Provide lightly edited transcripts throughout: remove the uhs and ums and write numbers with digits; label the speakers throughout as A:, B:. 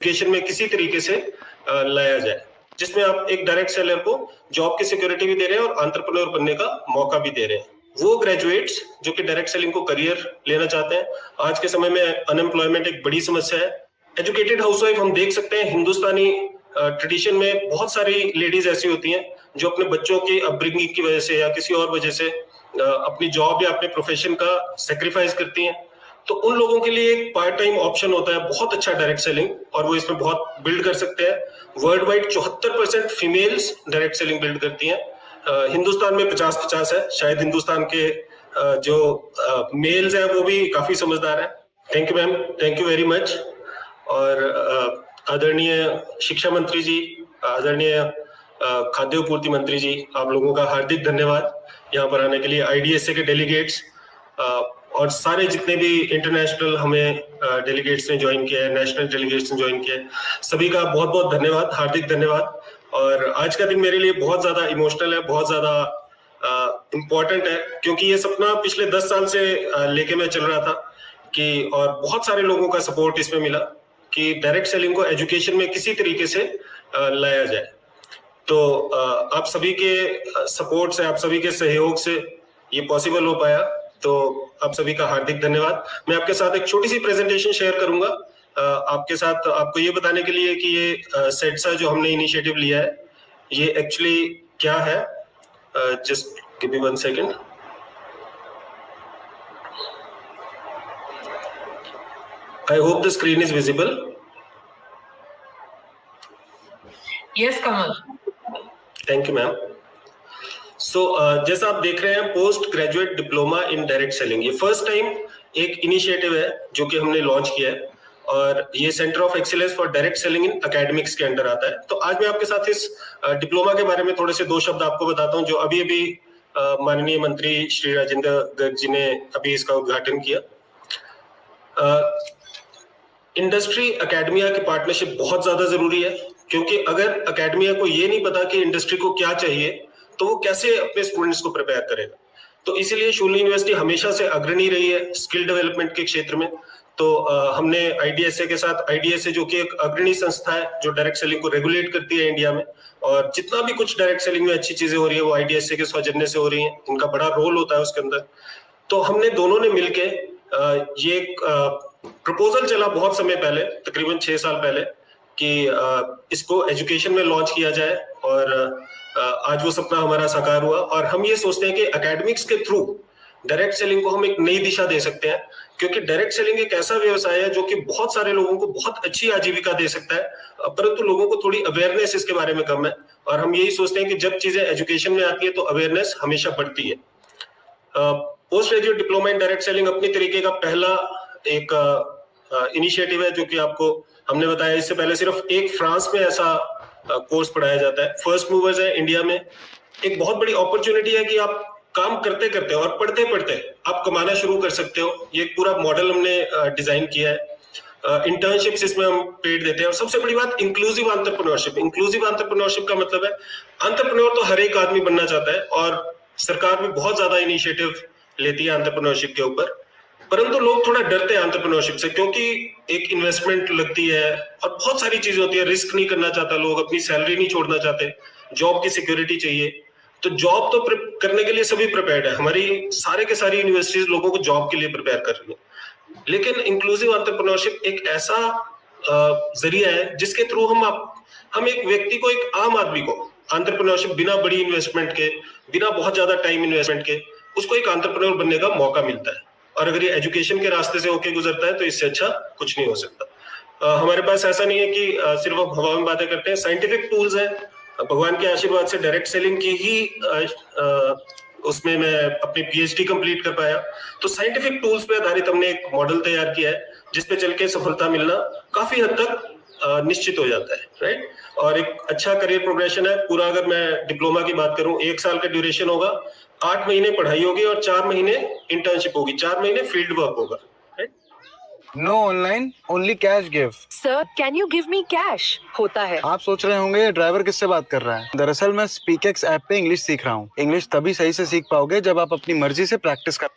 A: Education में किसी तरीके से लाया जाए, जिसमें आप एक डायरेक्ट सेलर को जॉब की सिक्योरिटी भी दे रहे हैं और एंटरप्रेन्योर बनने का मौका भी दे रहे हैं। वो ग्रेजुएट्स जो कि डायरेक्ट सेलिंग को करियर लेना चाहते हैं, आज के समय में अनएम्प्लॉयमेंट एक बड़ी समस्या है। एजुकेटेड हाउसवाइफ हम देख सकते हैं हिंदुस्तानी ट्रेडिशन में बहुत सारी लेडीज ऐसी होती हैं जो अपने बच्चों की अपब्रिंगिंग की वजह से या किसी और वजह से अपनी जॉब या अपने प्रोफेशन का सेक्रीफाइस करती हैं। तो उन लोगों के लिए एक पार्ट टाइम ऑप्शन होता है बहुत अच्छा डायरेक्ट सेलिंग, और वो इसमें बहुत बिल्ड कर सकते हैं। World wide 74% females direct selling build करती हैं। हिंदुस्तान में 50-50 है, शायद हिंदुस्तान के जो मेल्स हैं वो भी काफी समझदार है। Thank you ma'am, thank you very much. और आदरणीय शिक्षा मंत्री जी, आदरणीय खाद्य आपूर्ति मंत्री जी, आप लोगों का हार्दिक धन्यवाद यहाँ पर आने के लिए। आईडीएसए के डेलीगेट्स और सारे जितने भी इंटरनेशनल हमें डेलीगेट्स ने ज्वाइन किया है, नेशनल डेलीगेट्स ने ज्वाइन किया है, सभी का बहुत बहुत धन्यवाद, हार्दिक धन्यवाद। और आज का दिन मेरे लिए बहुत ज्यादा इमोशनल है, बहुत ज्यादा इम्पोर्टेंट है, क्योंकि ये सपना पिछले 10 साल से लेके मैं चल रहा था कि, और बहुत सारे लोगों का सपोर्ट इसमें मिला कि डायरेक्ट सेलिंग को एजुकेशन में किसी तरीके से लाया जाए। तो आप सभी के सपोर्ट से, आप सभी के सहयोग से ये पॉसिबल हो पाया, तो आप सभी का हार्दिक धन्यवाद। मैं आपके साथ एक छोटी सी प्रेजेंटेशन शेयर करूंगा आपके साथ, आपको ये बताने के लिए कि ये सेट्सा जो हमने इनिशिएटिव लिया है ये एक्चुअली क्या है। Just give me 1 second. I hope the screen is visible.
B: Yes Kamal.
A: Thank you ma'am. So जैसा आप देख रहे हैं, post graduate diploma in direct selling, ये फर्स्ट टाइम एक इनिशिएटिव है जो कि हमने लॉन्च किया है, और ये centre of excellence for direct selling in academics के अंडर आता है। तो आज मैं आपके साथ इस डिप्लोमा के बारे में थोड़े से 2 शब्द आपको बताता हूँ, जो अभी अभी माननीय मंत्री श्री राजेंद्र गर्ग जी ने अभी इसका उद्घाटन किया। इंडस्ट्री अकेडमिया की पार्टनरशिप बहुत ज्यादा जरूरी है, क्योंकि अगर अकेडमिया को ये नहीं पता कि इंडस्ट्री को क्या चाहिए तो वो कैसे अपने स्टूडेंट्स को प्रिपेयर करेगा। तो इसीलिए शूलिनी यूनिवर्सिटी हमेशा से अग्रणी रही है स्किल डेवलपमेंट के क्षेत्र में। तो हमने आईडीएसए के साथ, आईडीएसए जो कि एक अग्रणी संस्था है जो डायरेक्ट सेलिंग को रेगुलेट करती है इंडिया में, और जितना भी कुछ डायरेक्ट सेलिंग में अच्छी चीजें हो रही है वो आईडीएसए के सौजन्य से हो रही है, इनका बड़ा रोल होता है उसके अंदर। तो हमने दोनों ने मिलके ये एक प्रपोजल चला बहुत समय पहले, तकरीबन 6 साल पहले, कि इसको एजुकेशन में लॉन्च किया जाए, और आज वो सपना हमारा साकार हुआ। और हम ये सोचते हैं कि एकेडमिक्स के थ्रू डायरेक्ट सेलिंग को हम एक नई दिशा दे सकते हैं, क्योंकि डायरेक्ट सेलिंग एक ऐसा व्यवसाय है जो कि बहुत सारे लोगों को बहुत अच्छी आजीविका दे सकता है, परंतु लोगों को थोड़ी अवेयरनेस इसके बारे में कम है। और हम यही सोचते हैं कि जब चीजें एजुकेशन में आती है तो अवेयरनेस हमेशा बढ़ती है। Post graduate diploma in direct selling अपनी तरीके का पहला एक इनिशिएटिव है जो कि आपको हमने बताया। इससे पहले सिर्फ एक फ्रांस में ऐसा कोर्स पढ़ाया जाता है। फर्स्ट मूवर्स है इंडिया में, एक बहुत बड़ी अपॉर्चुनिटी है कि आप काम करते करते और पढ़ते पढ़ते आप कमाना शुरू कर सकते हो। ये पूरा मॉडल हमने डिजाइन किया है। इंटर्नशिप्स इसमें हम पेड देते हैं, और सबसे बड़ी बात इंक्लूसिव एंटरप्रेन्योरशिप। इंक्लूसिव एंटरप्रेन्योरशिप का मतलब है एंटरप्रेन्योर तो हर एक आदमी बनना चाहता है, और सरकार भी बहुत ज्यादा इनिशिएटिव लेती है एंटरप्रेन्योरशिप के ऊपर, परंतु लोग थोड़ा डरते हैं एंटरप्रेन्योरशिप से, क्योंकि एक इन्वेस्टमेंट लगती है और बहुत सारी चीजें होती है। रिस्क नहीं करना चाहता लोग, अपनी सैलरी नहीं छोड़ना चाहते, जॉब की सिक्योरिटी चाहिए। तो जॉब तो करने के लिए सभी प्रिपेयर्ड है, हमारी सारे के सारी यूनिवर्सिटीज लोगों को जॉब के लिए प्रिपेयर कर रही है। लेकिन इंक्लूसिव एंटरप्रेन्योरशिप एक ऐसा जरिया है जिसके थ्रू हम एक व्यक्ति को, एक आम आदमी को एंटरप्रेन्योरशिप बिना बड़ी इन्वेस्टमेंट के, बिना बहुत ज्यादा टाइम इन्वेस्टमेंट के, उसको एक एंटरप्रेन्योर बनने का मौका मिलता है। और अगर ये एजुकेशन के रास्ते से होके गुजरता है तो इससे अच्छा कुछ नहीं हो सकता। हमारे पास ऐसा नहीं है कि सिर्फ हम हवा में बातें करते हैं। साइंटिफिक टूल्स हैं, भगवान के आशीर्वाद से डायरेक्ट सेलिंग की ही उसमें मैं अपनी पीएचडी कंप्लीट कर पाया। तो साइंटिफिक टूल्स पे आधारित हमने एक मॉडल तैयार किया है जिसपे चल के सफलता मिलना काफी हद तक निश्चित हो जाता है, राइट। और एक अच्छा करियर प्रोग्रेशन है पूरा। अगर मैं डिप्लोमा की बात करूं, 1 साल का ड्यूरेशन होगा, 8 महीने पढ़ाई होगी और 4 महीने इंटर्नशिप होगी, 4 महीने फील्ड वर्क होगा।
C: No online, only cash give.
B: Sir can you give me cash? होता है।
C: आप सोच रहे होंगे ये ड्राइवर किससे बात कर रहा है। दरअसल मैं स्पीकेक्स ऐप पे इंग्लिश सीख रहा हूँ। इंग्लिश तभी सही से सीख पाओगे जब आप अपनी मर्जी से प्रैक्टिस कर।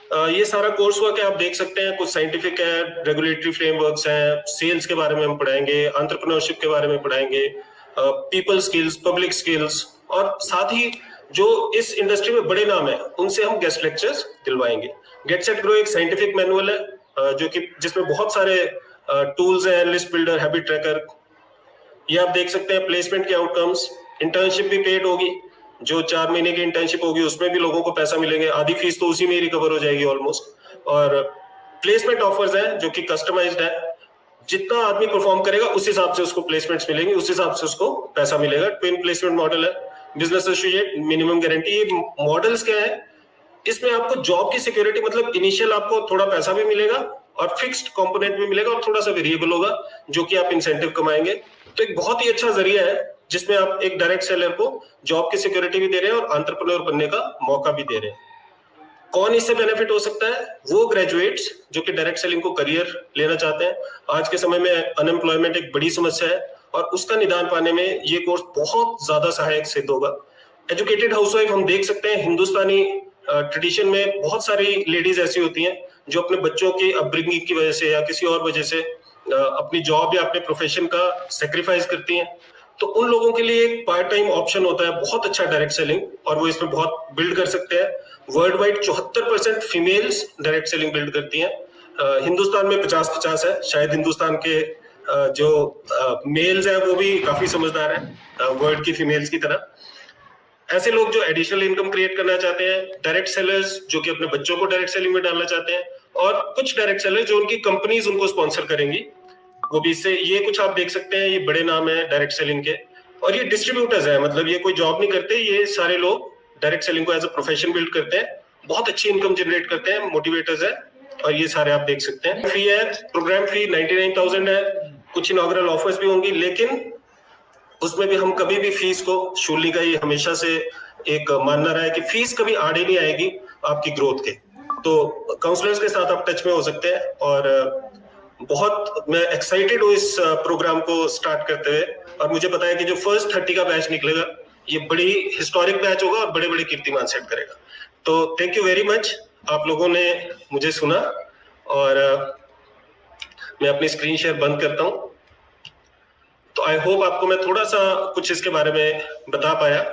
A: ये सारा कोर्स वर्क है, आप देख सकते हैं, कुछ साइंटिफिक है, रेगुलेटरी फ्रेमवर्क्स हैं, सेल्स के बारे में हम पढ़ाएंगे, एंटरप्रेन्योरशिप के बारे में पढ़ाएंगे, पीपल स्किल्स, पब्लिक स्किल्स, और साथ ही जो इस इंडस्ट्री में बड़े नाम है उनसे हम गेस्ट लेक्चर्स दिलवाएंगे। गेट सेट ग्रो एक साइंटिफिक मैनुअल है, जो कि जिसमें बहुत सारे टूल्स हैं, लिस्ट बिल्डर, हैबिट ट्रैकर, ये आप देख सकते हैं। प्लेसमेंट के आउटकम्स, इंटर्नशिप भी पेड होगी, जो 4 महीने की इंटर्नशिप होगी उसमें भी लोगों को पैसा मिलेंगे, आधी फीस तो उसी में ही रिकवर हो जाएगी ऑलमोस्ट। और प्लेसमेंट ऑफर्स हैं जो कि कस्टमाइज्ड है, जितना आदमी परफॉर्म करेगा उस हिसाब से उसको प्लेसमेंट्स मिलेंगे, उस हिसाब से उसको पैसा मिलेगा। ट्विन प्लेसमेंट मॉडल है, बिजनेस एसोसिएट, मिनिमम गारंटी। ये मॉडल्स क्या है, इसमें आपको जॉब की सिक्योरिटी, मतलब इनिशियल आपको थोड़ा पैसा भी मिलेगा और फिक्स्ड कंपोनेंट भी मिलेगा और थोड़ा सा वेरिएबल होगा जो कि आप इंसेंटिव कमाएंगे। तो एक बहुत ही अच्छा जरिया है जिसमें आप एक डायरेक्ट सेलर को जॉब की सिक्योरिटी भी दे रहे हैं और एंटरप्रेन्योर बनने का मौका भी दे रहे हैं। कौन इससे बेनिफिट हो सकता है? वो ग्रेजुएट्स जो कि डायरेक्ट सेलिंग को करियर लेना चाहते हैं। आज के समय में अनएम्प्लॉयमेंट एक बड़ी समस्या है और उसका निदान पाने में ये कोर्स बहुत ज्यादा सहायक सिद्ध होगा। एजुकेटेड हाउसवाइफ हम देख सकते हैं, हिंदुस्तानी ट्रेडिशन में बहुत सारी लेडीज ऐसी होती हैं जो अपने बच्चों की अपब्रिंगिंग की वजह से या किसी और वजह से अपनी जॉब या अपने प्रोफेशन का सेक्रीफाइस करती हैं। तो उन लोगों के लिए एक पार्ट टाइम ऑप्शन होता है बहुत अच्छा डायरेक्ट सेलिंग, और वो इसमें बहुत बिल्ड कर सकते हैं। World wide 74% females direct selling build करती हैं। हिंदुस्तान में 50-50 है, शायद हिंदुस्तान के जो मेल्स हैं वो भी काफी समझदार हैं वर्ल्ड की फीमेल्स की तरह। ऐसे लोग जो एडिशनल इनकम क्रिएट करना चाहते हैं, डायरेक्ट सेलर्स जो कि अपने बच्चों को डायरेक्ट सेलिंग में डालना चाहते हैं, और कुछ डायरेक्ट सेलर जो उनकी कंपनीज उनको स्पॉन्सर करेंगी, वो भी इससे, ये कुछ आप देख सकते हैं, ये बड़े नाम है डायरेक्ट सेलिंग के। और ये डिस्ट्रीब्यूटर्स है, मतलब ये कोई जॉब नहीं करते, ये सारे लोग डायरेक्ट सेलिंग को एज अ प्रोफेशन बिल्ड करते हैं, बहुत अच्छी इनकम जनरेट करते हैं, मोटिवेटर्स है, और ये सारे आप देख सकते हैं। फी है, प्रोग्राम फी 99,000 है, कुछ इनॉग्रल ऑफर्स भी होंगी, लेकिन उसमें भी हम कभी भी फीस को, शूली का ये हमेशा से एक मानना रहा है कि फीस कभी आड़े नहीं आएगी आपकी ग्रोथ के। तो काउंसलर्स के साथ आप टच में हो सकते हैं, और बहुत मैं एक्साइटेड हूँ इस प्रोग्राम को स्टार्ट करते हुए, और मुझे पता है कि जो फर्स्ट 30 का बैच निकलेगा ये बड़ी हिस्टोरिक बैच होगा और बड़े बड़े कीर्तिमान सेट करेगा। तो थैंक यू वेरी मच, आप लोगों ने मुझे सुना, और मैं अपनी स्क्रीन शेयर बंद करता हूँ। तो आई होप आपको मैं थोड़ा सा कुछ इसके बारे में बता पाया।